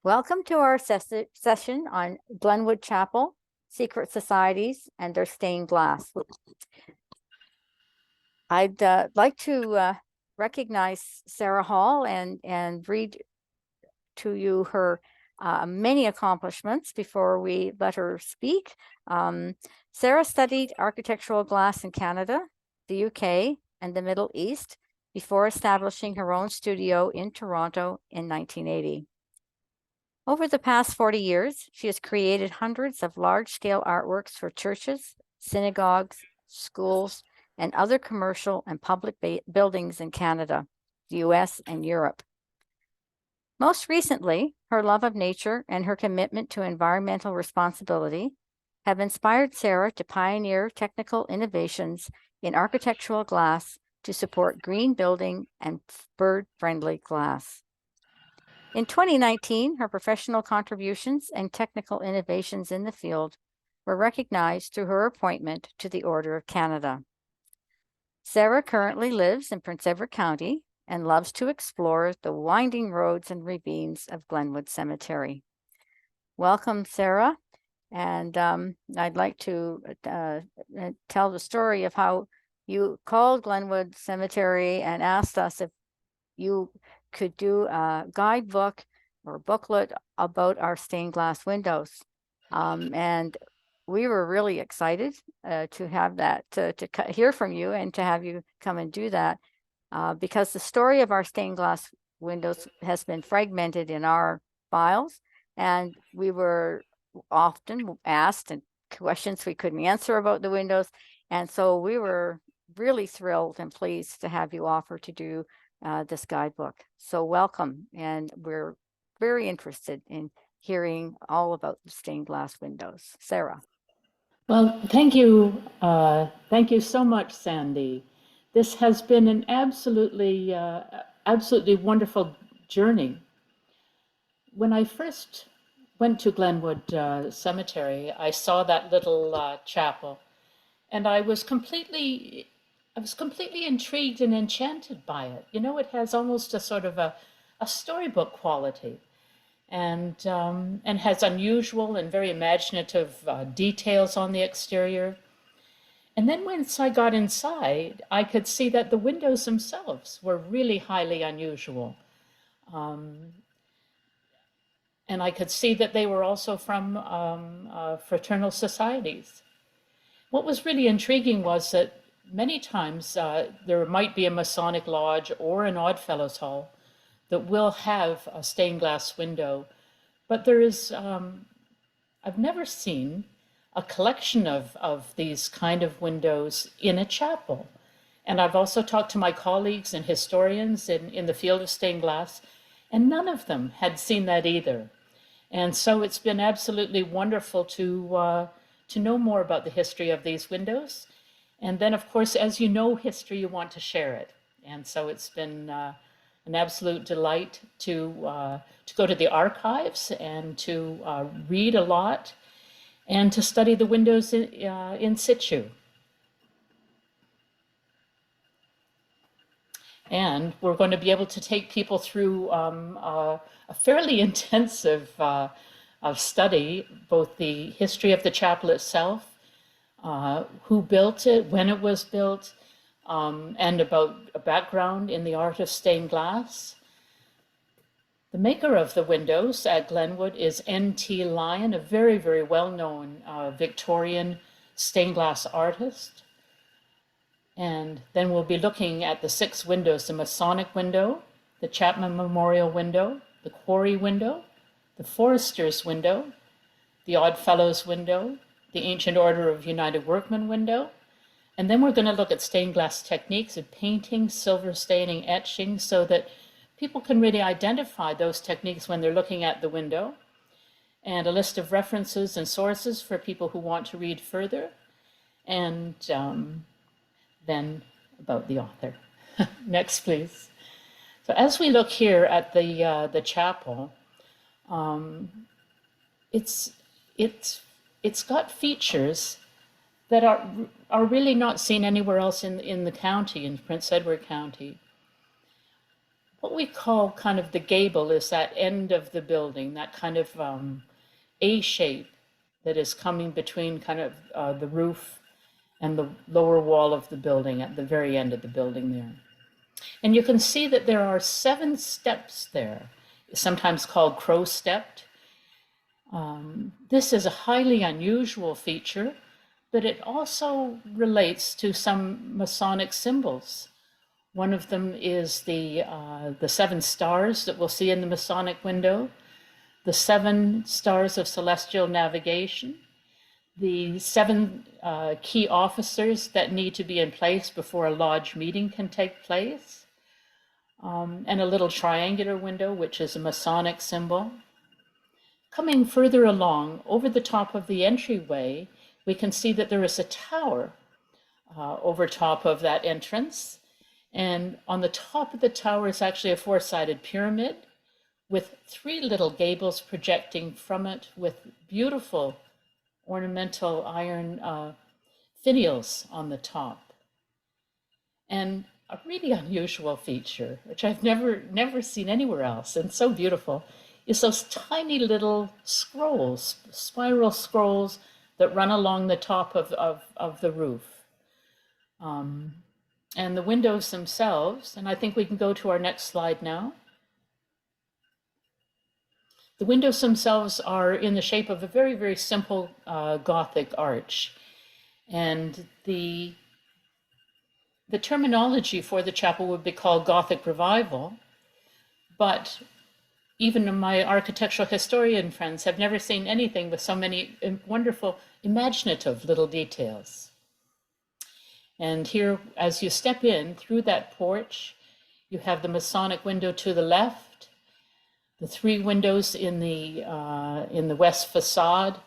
Welcome to our session on Glenwood Chapel, secret societies, and their stained glass. I'd like to recognize Sarah Hall and read to you her many accomplishments before we let her speak. Sarah studied architectural glass in Canada, the UK, and the Middle East before establishing her own studio in Toronto in 1980. Over the past 40 years, she has created hundreds of large-scale artworks for churches, synagogues, schools, and other commercial and public buildings in Canada, the US, and Europe. Most recently, her love of nature and her commitment to environmental responsibility have inspired Sarah to pioneer technical innovations in architectural glass to support green building and bird-friendly glass. In 2019, her professional contributions and technical innovations in the field were recognized through her appointment to the Order of Canada. Sarah currently lives in Prince Edward County and loves to explore the winding roads and ravines of Glenwood Cemetery. Welcome, Sarah. And I'd like to tell the story of how you called Glenwood Cemetery and asked us if you could do a guidebook or booklet about our stained glass windows. And we were really excited to have that, to hear from you and to have you come and do that, because the story of our stained glass windows has been fragmented in our files, and we were often asked and questions we couldn't answer about the windows. And so we were really thrilled and pleased to have you offer to do this guidebook. So welcome, and we're very interested in hearing all about the stained glass windows. Sarah. Well, thank you. Thank you so much, Sandy. This has been an absolutely wonderful journey. When I first went to Glenwood Cemetery, I saw that little chapel, and I was completely intrigued and enchanted by it. You know, it has almost a sort of a storybook quality, and has unusual and very imaginative details on the exterior. And then once I got inside, I could see that the windows themselves were really highly unusual. And I could see that they were also from fraternal societies. What was really intriguing was that many times there might be a Masonic lodge or an Oddfellows Hall that will have a stained glass window, but there is, I've never seen a collection of these kind of windows in a chapel. And I've also talked to my colleagues and historians in the field of stained glass, and none of them had seen that either. And so it's been absolutely wonderful to know more about the history of these windows. And then, of course, as you know history, you want to share it. And so it's been an absolute delight to go to the archives and to read a lot and to study the windows in situ. And we're going to be able to take people through a fairly intensive study, both the history of the chapel itself, who built it, when it was built, and about a background in the art of stained glass. The maker of the windows at Glenwood is N.T. Lyon, a very, very well-known Victorian stained glass artist. And then we'll be looking at the 6 windows: the Masonic window, the Chapman Memorial window, the Quarry window, the Forester's window, the Oddfellows window, the Ancient Order of United Workmen window. And then we're going to look at stained glass techniques of painting, silver staining, etching, so that people can really identify those techniques when they're looking at the window. And a list of references and sources for people who want to read further. And then about the author. Next, please. So as we look here at the chapel, it's got features that are really not seen anywhere else in the county, in Prince Edward County. what we call kind of the gable is that end of the building, that kind of A shape that is coming between kind of the roof and the lower wall of the building at the very end of the building there. And you can see that there are 7 steps there, sometimes called crow-stepped. This is a highly unusual feature, but it also relates to some Masonic symbols. One of them is the 7 stars that we'll see in the Masonic window, the 7 stars of celestial navigation, the 7 key officers that need to be in place before a lodge meeting can take place, and a little triangular window, which is a Masonic symbol. Coming further along, over the top of the entryway, we can see that there is a tower over top of that entrance. And on the top of the tower is actually a 4-sided pyramid with 3 little gables projecting from it with beautiful ornamental iron finials on the top. And a really unusual feature, which I've never seen anywhere else, and so beautiful, is those tiny little scrolls, spiral scrolls that run along the top of the roof. And the windows themselves, and I think we can go to our next slide now. The windows themselves are in the shape of a very, very simple Gothic arch. And the terminology for the chapel would be called Gothic Revival, but even my architectural historian friends have never seen anything with so many wonderful, imaginative little details. And here, as you step in through that porch, you have the Masonic window to the left, the 3 windows in the west facade,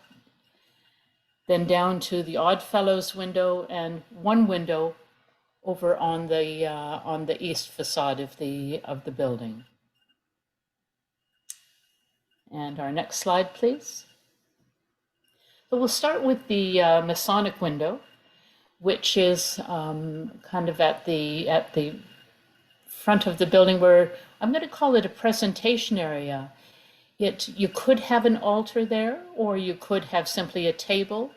then down to the Oddfellows window, and 1 window over on the east facade of the building. And our next slide, please. So we'll start with the Masonic window, which is kind of at the front of the building, where I'm going to call it a presentation area. You could have an altar there, or you could have simply a table.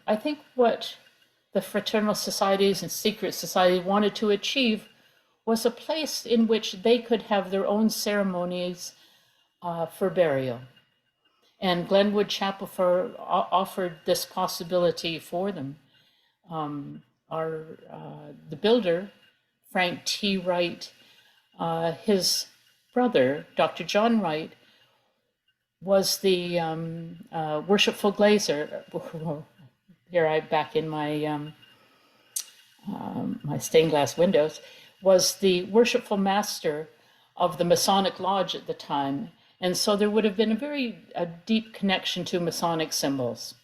I think what the fraternal societies and secret society wanted to achieve was a place in which they could have their own ceremonies for burial. And Glenwood Chapel offered this possibility for them. The builder, Frank T. Wright, his brother, Dr. John Wright, was the worshipful glazer. Here I back in my my stained glass windows, was the worshipful master of the Masonic Lodge at the time. And so there would have been a deep connection to Masonic symbols.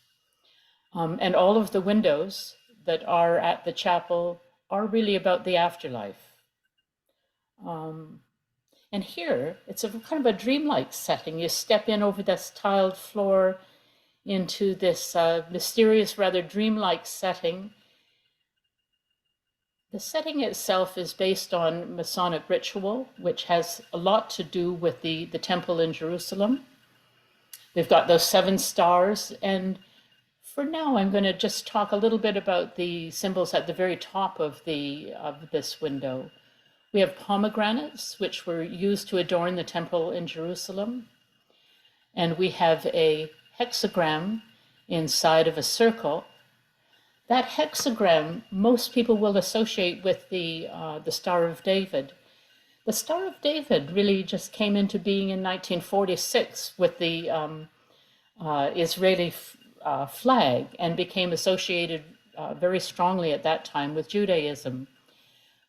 And all of the windows that are at the chapel are really about the afterlife. And here, it's a kind of a dreamlike setting. You step in over this tiled floor into this mysterious, rather dreamlike setting. The setting itself is based on Masonic ritual, which has a lot to do with the temple in Jerusalem. We've got those 7 stars, and for now I'm going to just talk a little bit about the symbols at the very top of this window. We have pomegranates, which were used to adorn the temple in Jerusalem. And we have a hexagram inside of a circle. That hexagram, most people will associate with the Star of David. The Star of David really just came into being in 1946 with the Israeli flag, and became associated very strongly at that time with Judaism.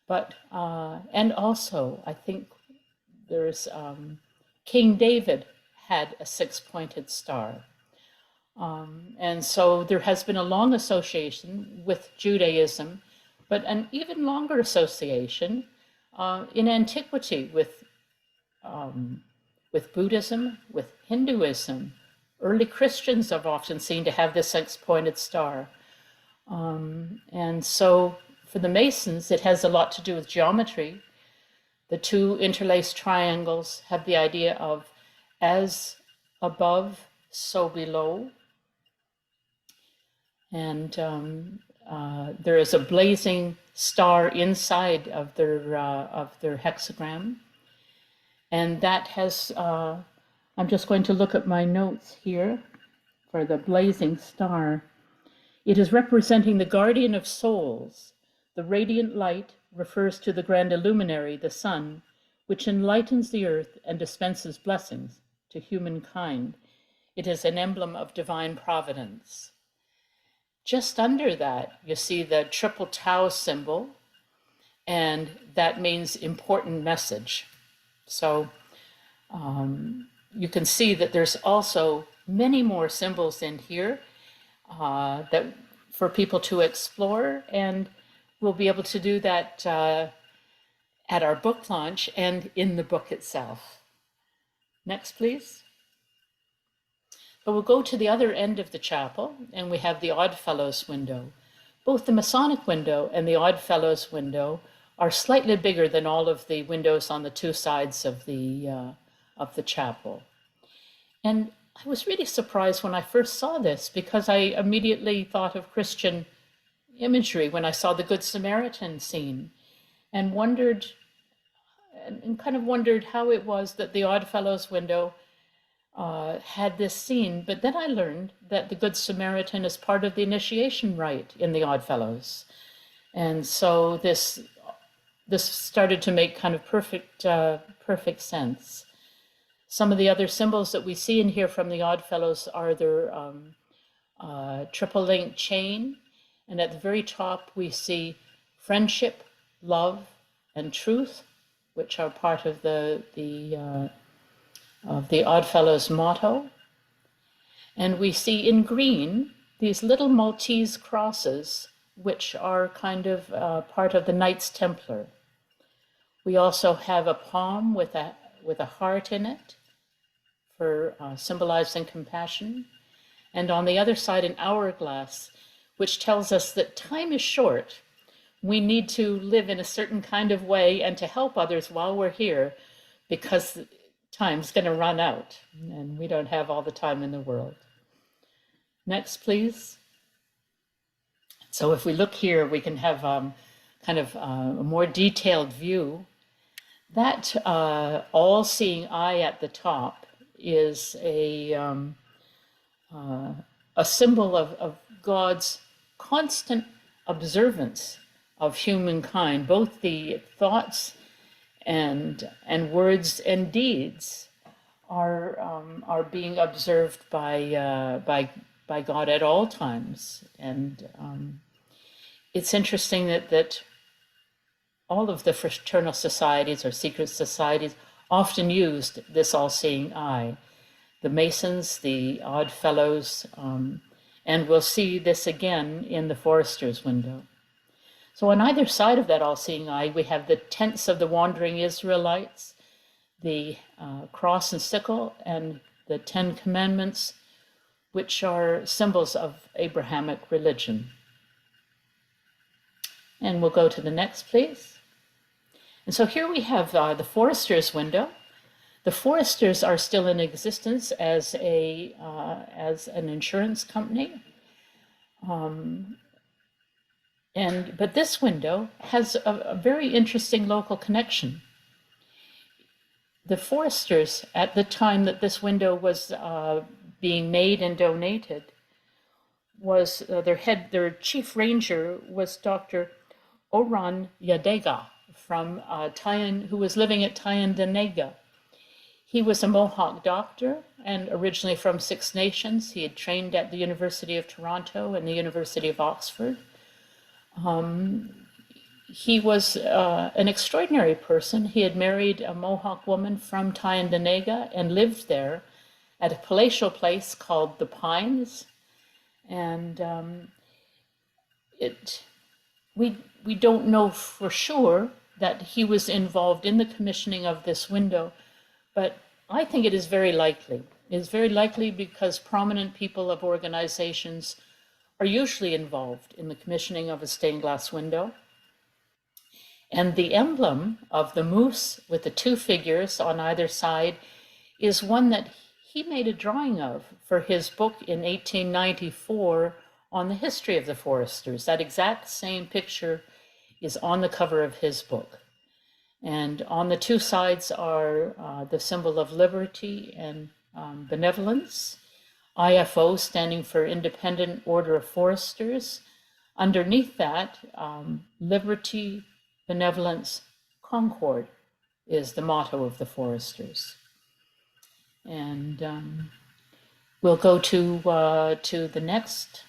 But, and also, I think there's King David had a 6-pointed star. And so there has been a long association with Judaism, but an even longer association in antiquity with Buddhism, with Hinduism. Early Christians have often seen to have this 6-pointed star. And so For the Masons, it has a lot to do with geometry. The two interlaced triangles have the idea of as above, so below. And there is a blazing star inside of their hexagram. And that has, I'm just going to look at my notes here for the blazing star. It is representing the guardian of souls. The radiant light refers to the grand illuminary, the sun, which enlightens the earth and dispenses blessings to humankind. It is an emblem of divine providence. Just under that, you see the triple tau symbol, and that means important message. So you can see that there's also many more symbols in here that for people to explore, and we'll be able to do that at our book launch and in the book itself. Next, please. But we'll go to the other end of the chapel, and we have the Oddfellows window. Both the Masonic window and the Oddfellows window are slightly bigger than all of the windows on the two sides of the chapel. And I was really surprised when I first saw this, because I immediately thought of Christian imagery when I saw the Good Samaritan scene, and kind of wondered how it was that the Oddfellows window had this scene. But then I learned that the Good Samaritan is part of the initiation rite in the Oddfellows. And so this started to make kind of perfect sense. Some of the other symbols that we see in here from the Oddfellows are their triple link chain. And at the very top, we see friendship, love, and truth, which are part of the Oddfellows motto. And we see in green these little Maltese crosses, which are kind of part of the Knights Templar. We also have a palm with a heart in it for symbolizing compassion. And on the other side, an hourglass, which tells us that time is short. We need to live in a certain kind of way and to help others while we're here, because time's going to run out and we don't have all the time in the world. Next, please. So if we look here, we can have kind of a more detailed view. That all-seeing eye at the top is a symbol of God's constant observance of humankind, both the thoughts and words and deeds are being observed by God at all times. And it's interesting that all of the fraternal societies or secret societies often used this all-seeing eye. The Masons, the Oddfellows, and we'll see this again in the Foresters window. So on either side of that all-seeing eye, we have the tents of the wandering Israelites, the cross and sickle, and the 10 Commandments, which are symbols of Abrahamic religion. And we'll go to the next, please. And so here we have the Foresters window. The Foresters are still in existence as an insurance company. But this window has a very interesting local connection. The Foresters, at the time that this window was being made and donated, was their chief ranger was Dr. Oran Yadega from who was living at Tyendinaga. He was a Mohawk doctor and originally from Six Nations. He had trained at the University of Toronto and the University of Oxford. He was an extraordinary person. He had married a Mohawk woman from Tyendinaga and lived there at a palatial place called the Pines. And we don't know for sure that he was involved in the commissioning of this window, but I think it is very likely. It is very likely because prominent people of organizations are usually involved in the commissioning of a stained glass window. And the emblem of the moose with the two figures on either side is one that he made a drawing of for his book in 1894 on the history of the foresters. That exact same picture is on the cover of his book. And on the two sides are the symbol of liberty and benevolence, IFO standing for Independent Order of Foresters. Underneath that, liberty, benevolence, concord is the motto of the foresters. And we'll go to the next.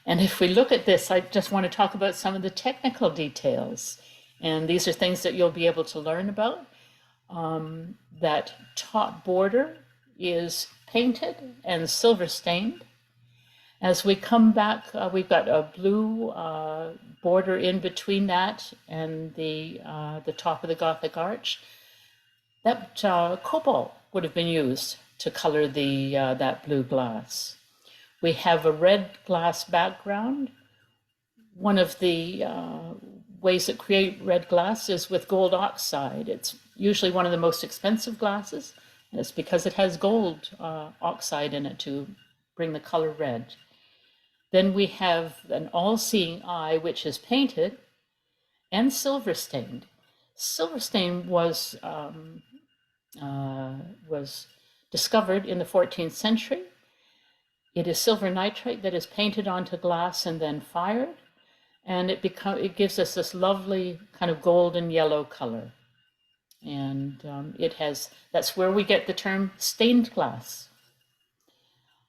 And if we look at this, I just want to talk about some of the technical details. And these are things that you'll be able to learn about. That top border is painted and silver stained. As we come back, we've got a blue border in between that and the top of the Gothic arch. That cobalt would have been used to color that blue glass. We have a red glass background. One of the ways that create red glass is with gold oxide. It's usually one of the most expensive glasses, and it's because it has gold oxide in it to bring the color red. Then we have an all-seeing eye, which is painted and silver stained. Silver stain was discovered in the 14th century. It is silver nitrate that is painted onto glass and then fired, and it gives us this lovely kind of golden yellow color. And that's where we get the term stained glass.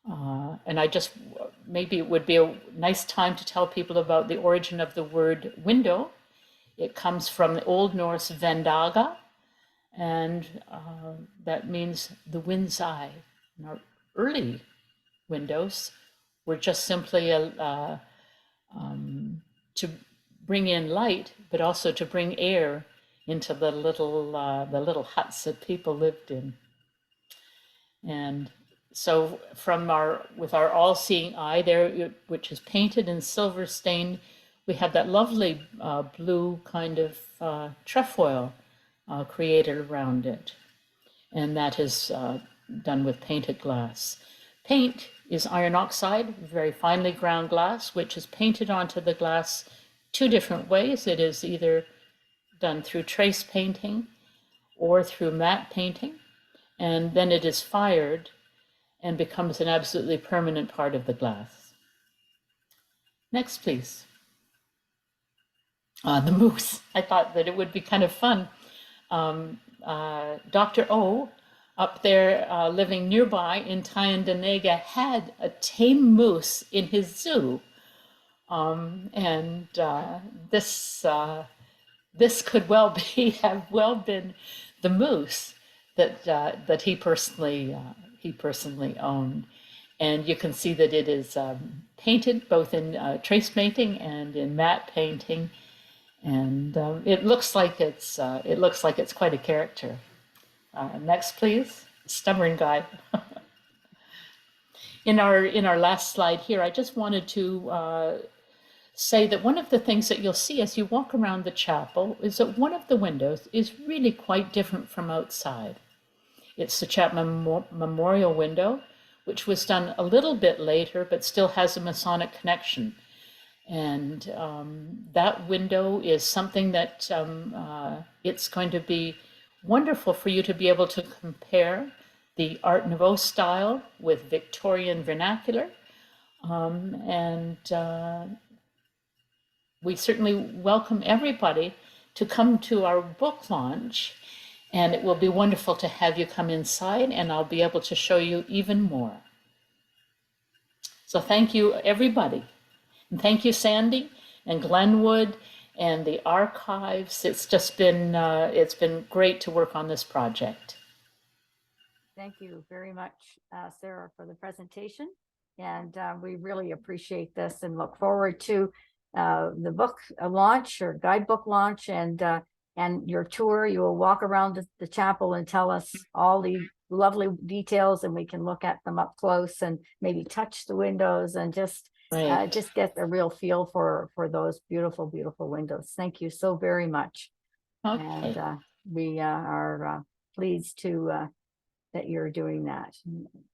And maybe it would be a nice time to tell people about the origin of the word window. It comes from the Old Norse vendaga, and that means the wind's eye. And our early windows were just simply to bring in light, but also to bring air into the little huts that people lived in. And so with our all-seeing eye there, which is painted in silver stain, we have that lovely blue kind of trefoil created around it. And that is done with painted glass. Paint is iron oxide, very finely ground glass, which is painted onto the glass two different ways. It is either done through trace painting or through matte painting, and then it is fired and becomes an absolutely permanent part of the glass. Next, please. The moose. I thought that it would be kind of fun. Dr. O, up there living nearby in Tyendinaga, had a tame moose in his zoo. This could have well been the moose that he personally owned. And you can see that it is painted both in trace painting and in matte painting, and it looks like it's quite a character. Next, please. Stubborn guy. In our last slide here, I just wanted to say that one of the things that you'll see as you walk around the chapel is that one of the windows is really quite different from outside. It's the Chapman Memorial window, which was done a little bit later, but still has a Masonic connection. And that window is something that it's going to be wonderful for you to be able to compare the Art Nouveau style with Victorian vernacular. We certainly welcome everybody to come to our book launch, and it will be wonderful to have you come inside, and I'll be able to show you even more. So thank you, everybody. And thank you, Sandy and Glenwood and the archives. It's been great to work on this project. Thank you very much, Sarah, for the presentation. And we really appreciate this and look forward to the book launch or guidebook launch and your tour. You will walk around the chapel and tell us all the lovely details, and we can look at them up close and maybe touch the windows and just get a real feel for those beautiful, beautiful windows. Thank you so very much. Okay. And we are pleased to that you're doing that.